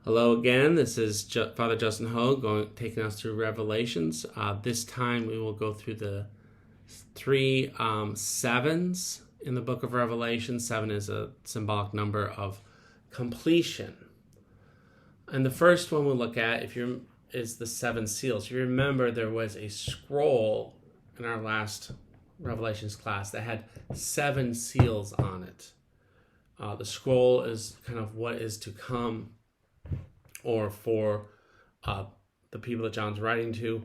Hello again. This is Father Justin Ho taking us through Revelations. This time we will go through the three sevens in the book of Revelation. Seven is a symbolic number of completion. And the first one we'll look at is the seven seals. If you remember, there was a scroll in our last Revelations class that had seven seals on it. The scroll is kind of what is to come, or for the people that John's writing to,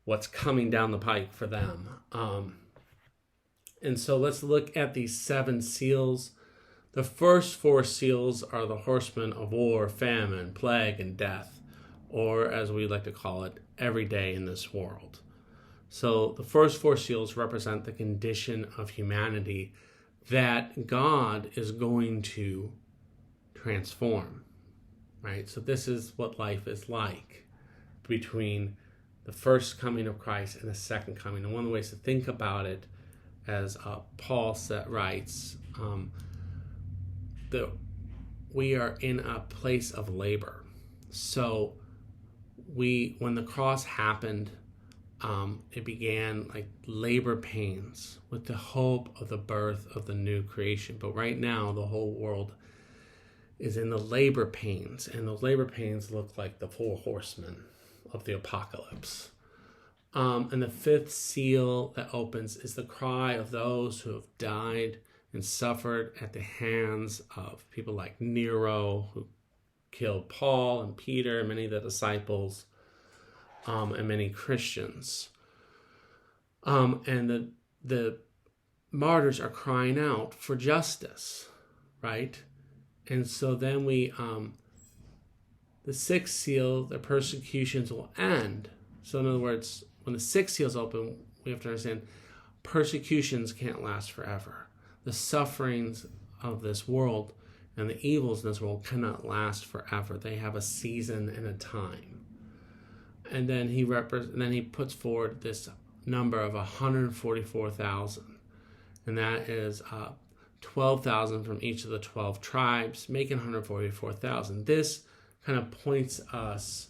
what's coming down the pike for them. And so let's look at these seven seals. The first four seals are the horsemen of war, famine, plague, and death, or as we like to call it, every day in this world. So the first four seals represent the condition of humanity that God is going to transform. Right? So this is what life is like between the first coming of Christ and the second coming. And one of the ways to think about it, as Paul writes, that we are in a place of labor. So when the cross happened, it began like labor pains with the hope of the birth of the new creation. But right now, the whole world is in the labor pains, and those labor pains look like the four horsemen of the apocalypse. And the fifth seal that opens is the cry of those who have died and suffered at the hands of people like Nero, who killed Paul and Peter and many of the disciples, and many Christians. And the martyrs are crying out for justice, right? And so then the sixth seal, the persecutions will end. So in other words, when the sixth seal's open, we have to understand persecutions can't last forever. The sufferings of this world and the evils in this world cannot last forever. They have a season and a time. And then he puts forward this number of 144,000. And that is 12,000 from each of the 12 tribes, making 144,000. This kind of points us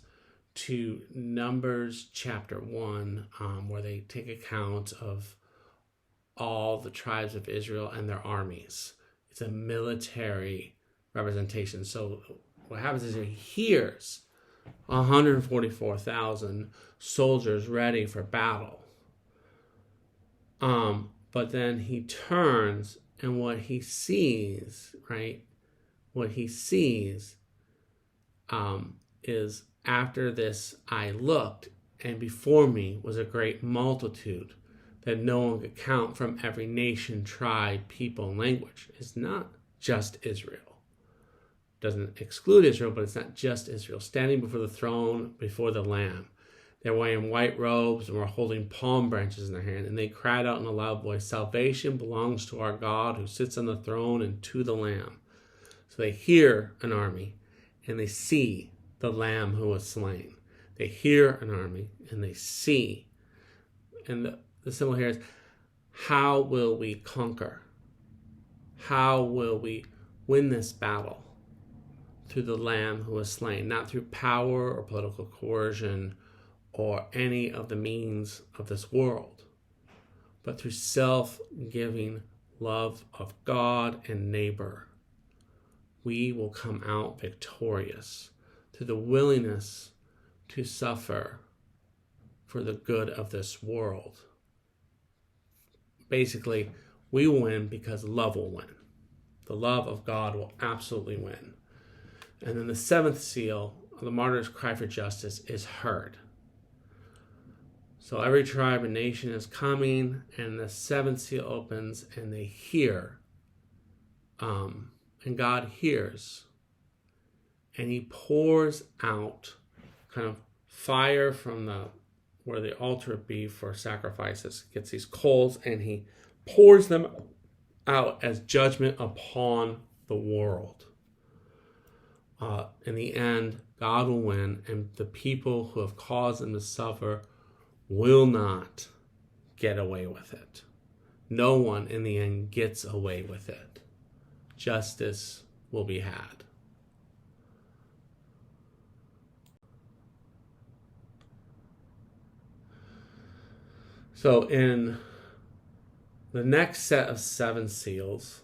to Numbers chapter 1, where they take account of all the tribes of Israel and their armies. It's a military representation. So what happens is he hears 144,000 soldiers ready for battle. But then he turns, and what he sees, right? What he sees is, after this I looked, and before me was a great multitude that no one could count, from every nation, tribe, people, and language. It's not just Israel. It doesn't exclude Israel, but it's not just Israel. Standing before the throne, before the Lamb. They're wearing white robes and were holding palm branches in their hand. And they cried out in a loud voice, "Salvation belongs to our God who sits on the throne and to the Lamb." So they hear an army and they see the Lamb who was slain. They hear an army and they see. And the symbol here is, how will we conquer? How will we win this battle? Through the Lamb who was slain, not through power or political coercion or any of the means of this world, but through self-giving love of God and neighbor. We will come out victorious through the willingness to suffer for the good of this world. Basically, we will win because love will win. The love of God will absolutely win. And then the seventh seal, the martyr's cry for justice, is heard. So every tribe and nation is coming, and the seventh seal opens, and they hear. And God hears. And he pours out kind of fire from where the altar would be for sacrifices. Gets these coals, and he pours them out as judgment upon the world. In the end, God will win, and the people who have caused them to suffer will not get away with it. No one in the end gets away with it. Justice will be had. So in the next set of 7 seals,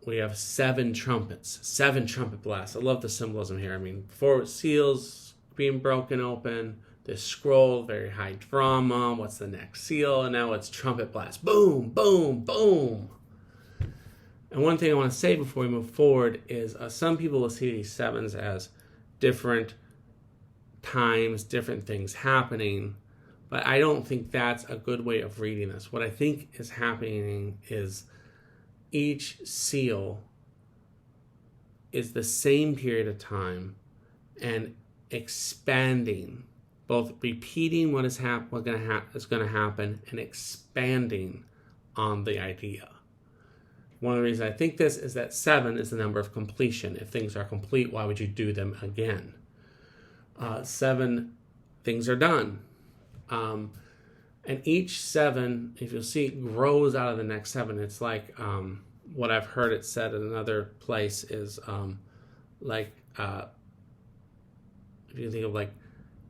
we have 7 trumpets, 7 trumpet blasts. I love the symbolism here. I mean, before seals being broken open, this scroll, very high drama. What's the next seal? And now it's trumpet blast. Boom, boom, boom. And one thing I want to say before we move forward is some people will see these 7s as different times, different things happening. But I don't think that's a good way of reading this. What I think is happening is each seal is the same period of time and expanding, both repeating what is going to happen and expanding on the idea. One of the reasons I think this is that 7 is the number of completion. If things are complete, why would you do them again? 7 things are done. And each 7, if you'll see, grows out of the next 7. It's like what I've heard it said in another place is if you think of like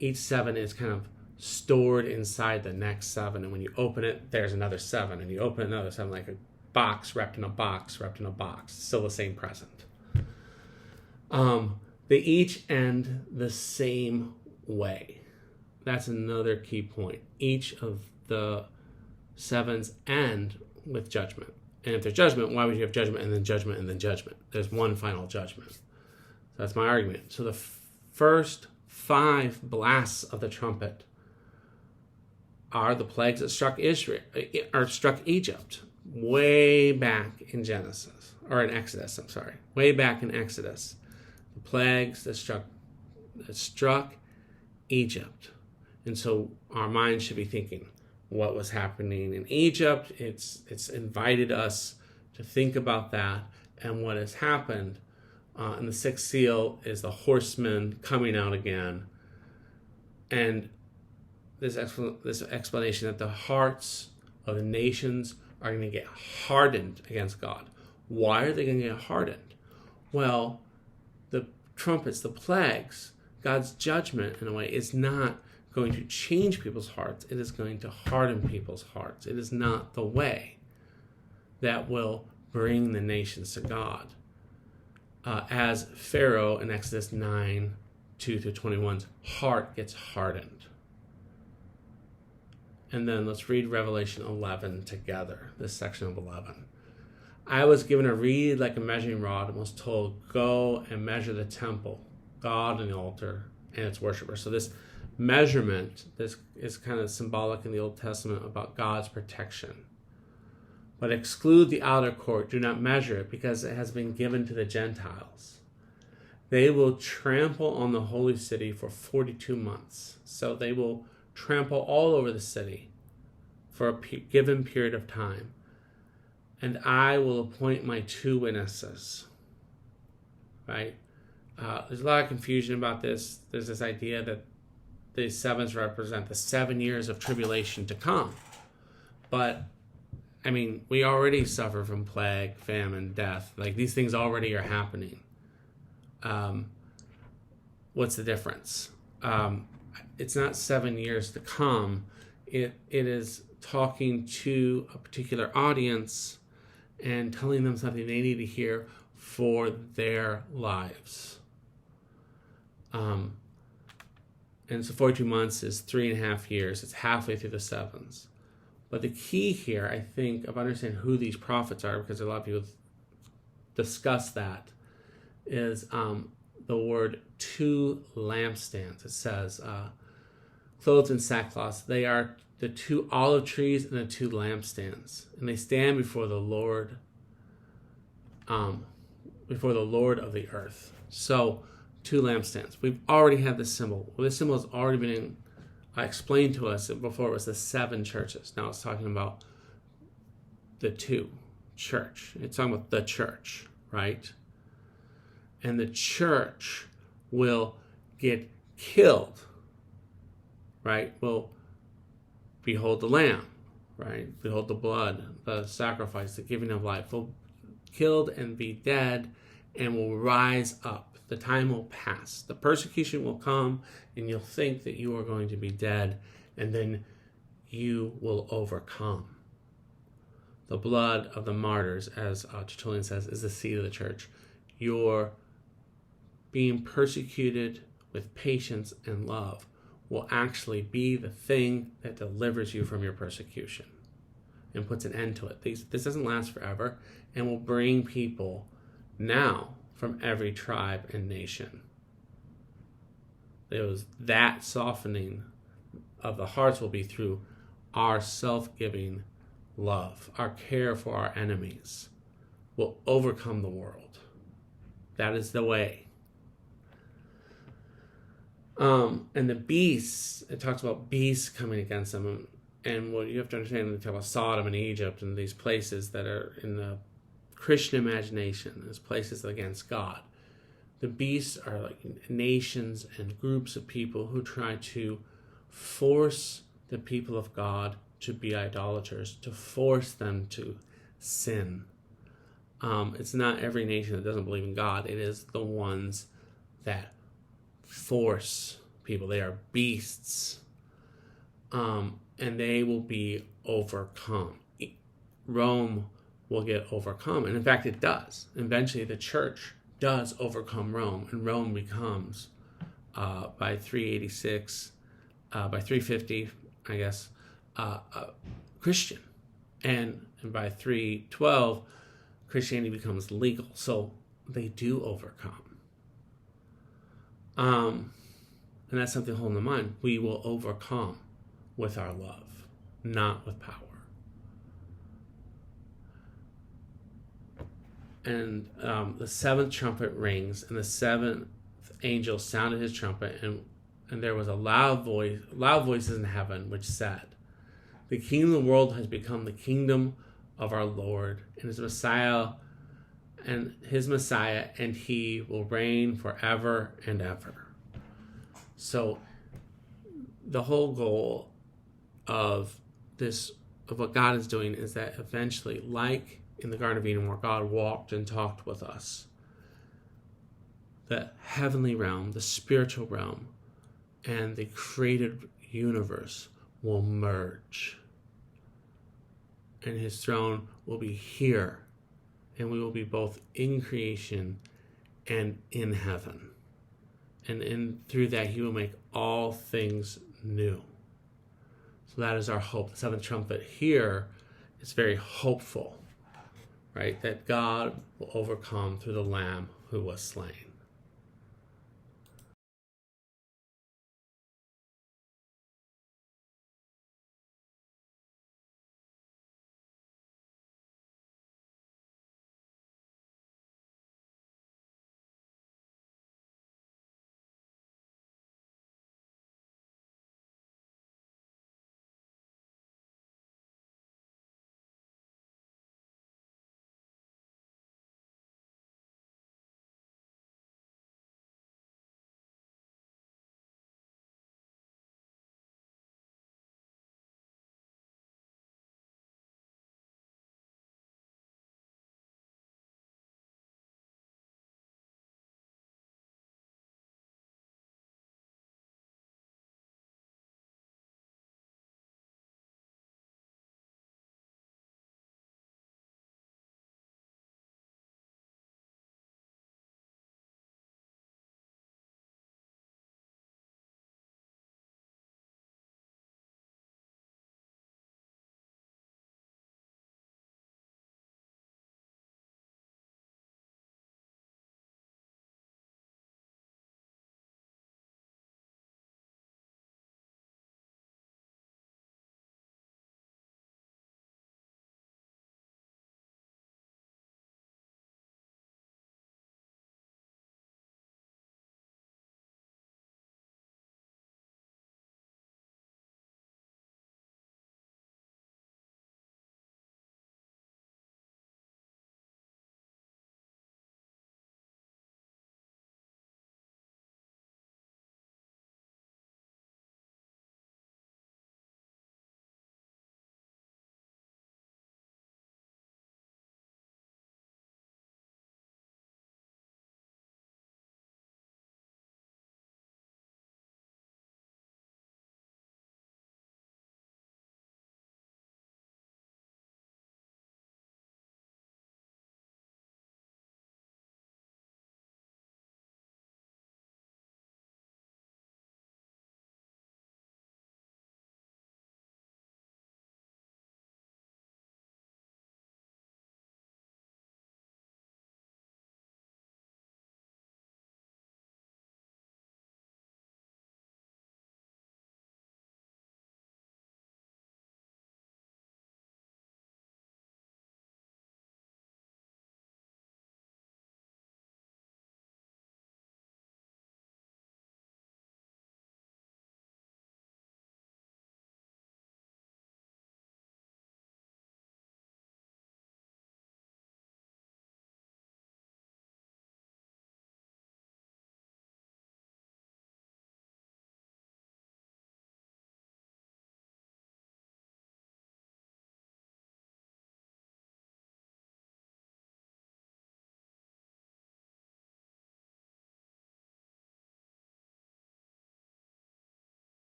each 7 is kind of stored inside the next 7. And when you open it, there's another 7. And you open another 7, like a box wrapped in a box, wrapped in a box. Still the same present. They each end the same way. That's another key point. Each of the 7s end with judgment. And if there's judgment, why would you have judgment and then judgment and then judgment? There's one final judgment. So that's my argument. So the first 5 blasts of the trumpet are the plagues that struck Egypt way back in Genesis, or in Exodus, way back in Exodus. The plagues that struck Egypt. And so our minds should be thinking, what was happening in Egypt? It's invited us to think about that. And what has happened in the 6th seal is the horsemen coming out again. And this explanation that the hearts of the nations are going to get hardened against God. Why are they going to get hardened? Well, the trumpets, the plagues, God's judgment in a way is not going to change people's hearts. It is going to harden people's hearts. It is not the way that will bring the nations to God. As Pharaoh in Exodus 9, 2-21's heart gets hardened. And then let's read Revelation 11 together, this section of 11. I was given a reed like a measuring rod and was told, go and measure the temple, God and the altar, and its worshipers. So this measurement, this is kind of symbolic in the Old Testament about God's protection. But exclude the outer court, do not measure it, because it has been given to the Gentiles. They will trample on the holy city for 42 months. So they will trample all over the city for a given period of time. And I will appoint my 2 witnesses. Right? There's a lot of confusion about this. There's this idea that the 7s represent the 7 years of tribulation to come. But, I mean, we already suffer from plague, famine, death. Like, these things already are happening. What's the difference? It's not 7 years to come. It is talking to a particular audience and telling them something they need to hear for their lives. And so 42 months is 3.5 years. It's halfway through the 7s. But the key here, I think, of understanding who these prophets are, because a lot of people discuss that, is the word 2 lampstands. It says, clothed in sackcloth. They are the 2 olive trees and the 2 lampstands. And they stand before the Lord, of the earth. So, 2 lampstands. We've already had this symbol. Well, this symbol has already been explained to us before. It was the 7 churches. Now it's talking about the 2 church. It's talking about the church, right? And the church will get killed, right? Will behold the lamb, right? Behold the blood, the sacrifice, the giving of life. Will killed and be dead and will rise up. The time will pass. The persecution will come and you'll think that you are going to be dead, and then you will overcome. The blood of the martyrs, as Tertullian says, is the seed of the church. Your being persecuted with patience and love will actually be the thing that delivers you from your persecution and puts an end to it. This doesn't last forever and will bring people now from every tribe and nation. It was that softening of the hearts will be through our self-giving love. Our care for our enemies will overcome the world. That is the way. And the beasts, it talks about beasts coming against them. And what you have to understand, they talk about Sodom and Egypt and these places that are in the Christian imagination, as places against God. The beasts are like nations and groups of people who try to force the people of God to be idolaters, to force them to sin. It's not every nation that doesn't believe in God. It is the ones that force people. They are beasts. And they will be overcome. Rome will get overcome. And in fact, it does. Eventually, the church does overcome Rome. And Rome becomes, by 386, by 350, I guess, Christian. And by 312, Christianity becomes legal. So they do overcome. And that's something to hold in mind. We will overcome with our love, not with power. And the seventh trumpet rings, and the seventh angel sounded his trumpet, and there was a loud voices in heaven, which said, "The kingdom of the world has become the kingdom of our Lord and his Messiah, and he will reign forever and ever." So the whole goal of what God is doing is that eventually, like in the Garden of Eden where God walked and talked with us, the heavenly realm, the spiritual realm, and the created universe will merge. And his throne will be here, and we will be both in creation and in heaven. And through that, he will make all things new. So that is our hope. The seventh trumpet here is very hopeful, right? That God will overcome through the Lamb who was slain.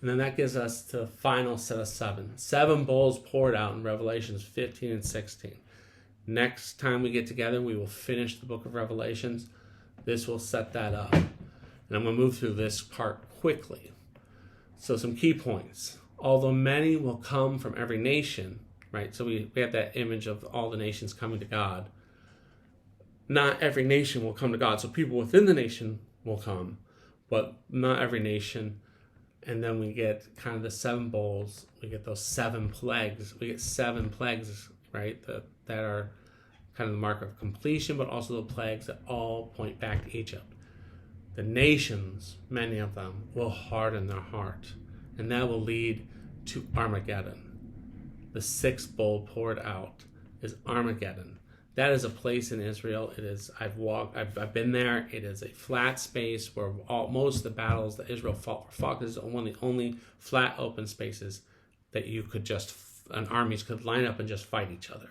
And then that gives us the final set of seven. 7 bowls poured out in Revelations 15 and 16. Next time we get together, we will finish the book of Revelations. This will set that up. And I'm going to move through this part quickly. So some key points. Although many will come from every nation, right? So we have that image of all the nations coming to God. Not every nation will come to God. So people within the nation will come, but not every nation. And then we get kind of the 7 bowls. We get those 7 plagues. We get 7 plagues, right? That are kind of the mark of completion, but also the plagues that all point back to Egypt. The nations, many of them, will harden their heart. And that will lead to Armageddon. The 6th bowl poured out is Armageddon. That is a place in Israel. It is. I've been there. It is a flat space where most of the battles that Israel fought is one of the only flat open spaces that you could armies could line up and just fight each other.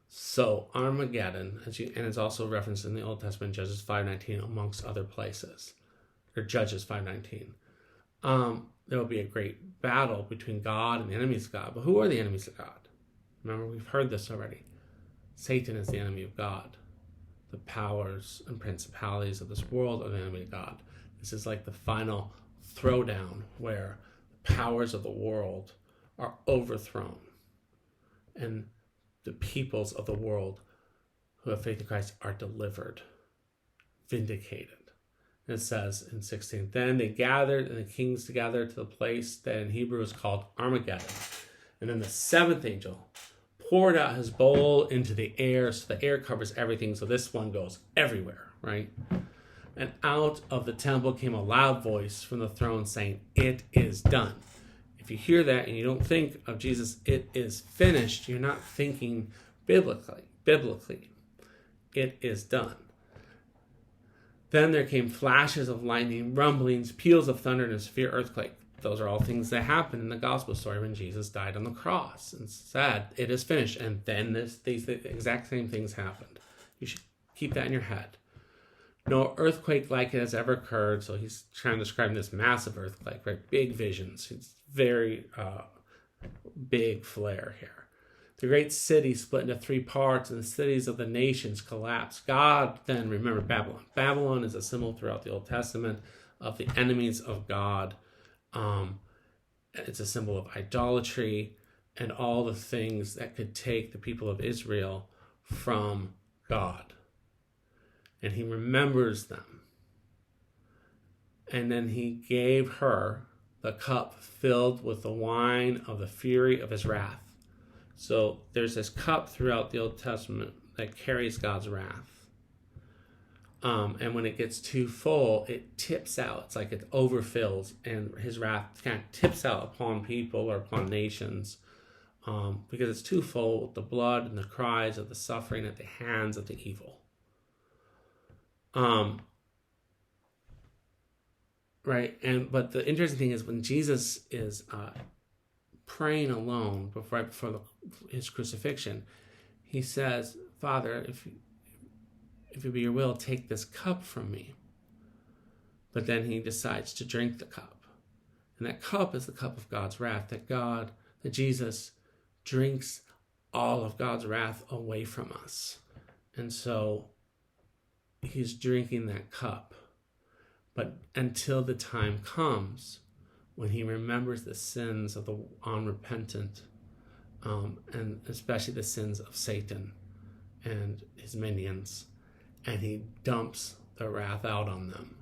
So Armageddon, and it's also referenced in the Old Testament, Judges 5:19, amongst other places, or Judges 5:19. There will be a great battle between God and the enemies of God. But who are the enemies of God? Remember, we've heard this already. Satan is the enemy of God. The powers and principalities of this world are the enemy of God. This is like the final throwdown where the powers of the world are overthrown and the peoples of the world who have faith in Christ are delivered, vindicated. And it says in 16, then they gathered and the kings together to the place that in Hebrew is called Armageddon. And then the 7th angel poured out his bowl into the air, so the air covers everything, so this one goes everywhere, right? And out of the temple came a loud voice from the throne saying, it is done. If you hear that and you don't think of Jesus, it is finished, you're not thinking biblically. It is done. Then there came flashes of lightning, rumblings, peals of thunder, and a severe earthquake. Those are all things that happened in the gospel story when Jesus died on the cross and said, it is finished. And then these exact same things happened. You should keep that in your head. No earthquake like it has ever occurred. So he's trying to describe this massive earthquake, right? Big visions. It's very big flare here. The great city split into 3 parts, and the cities of the nations collapsed. God then, remember Babylon. Babylon is a symbol throughout the Old Testament of the enemies of God. It's a symbol of idolatry and all the things that could take the people of Israel from God. And he remembers them. And then he gave her the cup filled with the wine of the fury of his wrath. So there's this cup throughout the Old Testament that carries God's wrath. And when it gets too full, it tips out. It's like it overfills, and his wrath kind of tips out upon people or upon nations because it's too full with the blood and the cries of the suffering at the hands of the evil. Right? But the interesting thing is when Jesus is praying alone before his crucifixion, he says, Father, if it be your will, take this cup from me. But then he decides to drink the cup. And that cup is the cup of God's wrath, that Jesus drinks all of God's wrath away from us. And so he's drinking that cup. But until the time comes when he remembers the sins of the unrepentant, and especially the sins of Satan and his minions, and he dumps the wrath out on them.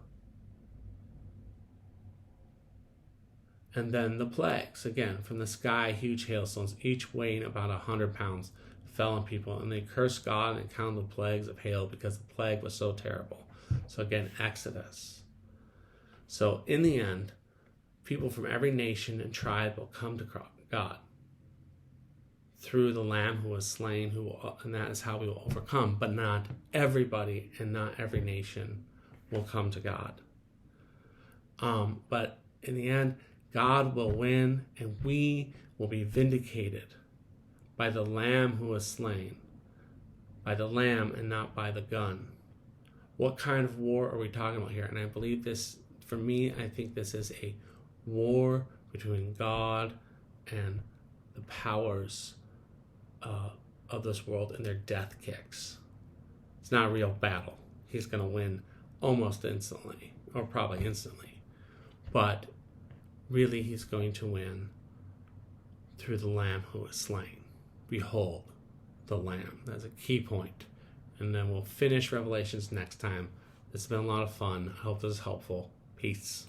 And then the plagues, again, from the sky, huge hailstones, each weighing about 100 pounds, fell on people, and they cursed God and counted the plagues of hail because the plague was so terrible. So again, Exodus. So in the end, people from every nation and tribe will come to God through the Lamb who was slain, and that is how we will overcome. But not everybody and not every nation will come to God. But in the end, God will win, and we will be vindicated by the Lamb who was slain, by the Lamb and not by the gun. What kind of war are we talking about here? And I believe this For me, I think this is a war between God and the powers of this world and their death kicks. It's not a real battle. He's going to win almost instantly, or probably instantly. But really, he's going to win through the Lamb who is slain. Behold the Lamb. That's a key point. And then we'll finish Revelations next time. It's been a lot of fun. I hope this is helpful. Peace.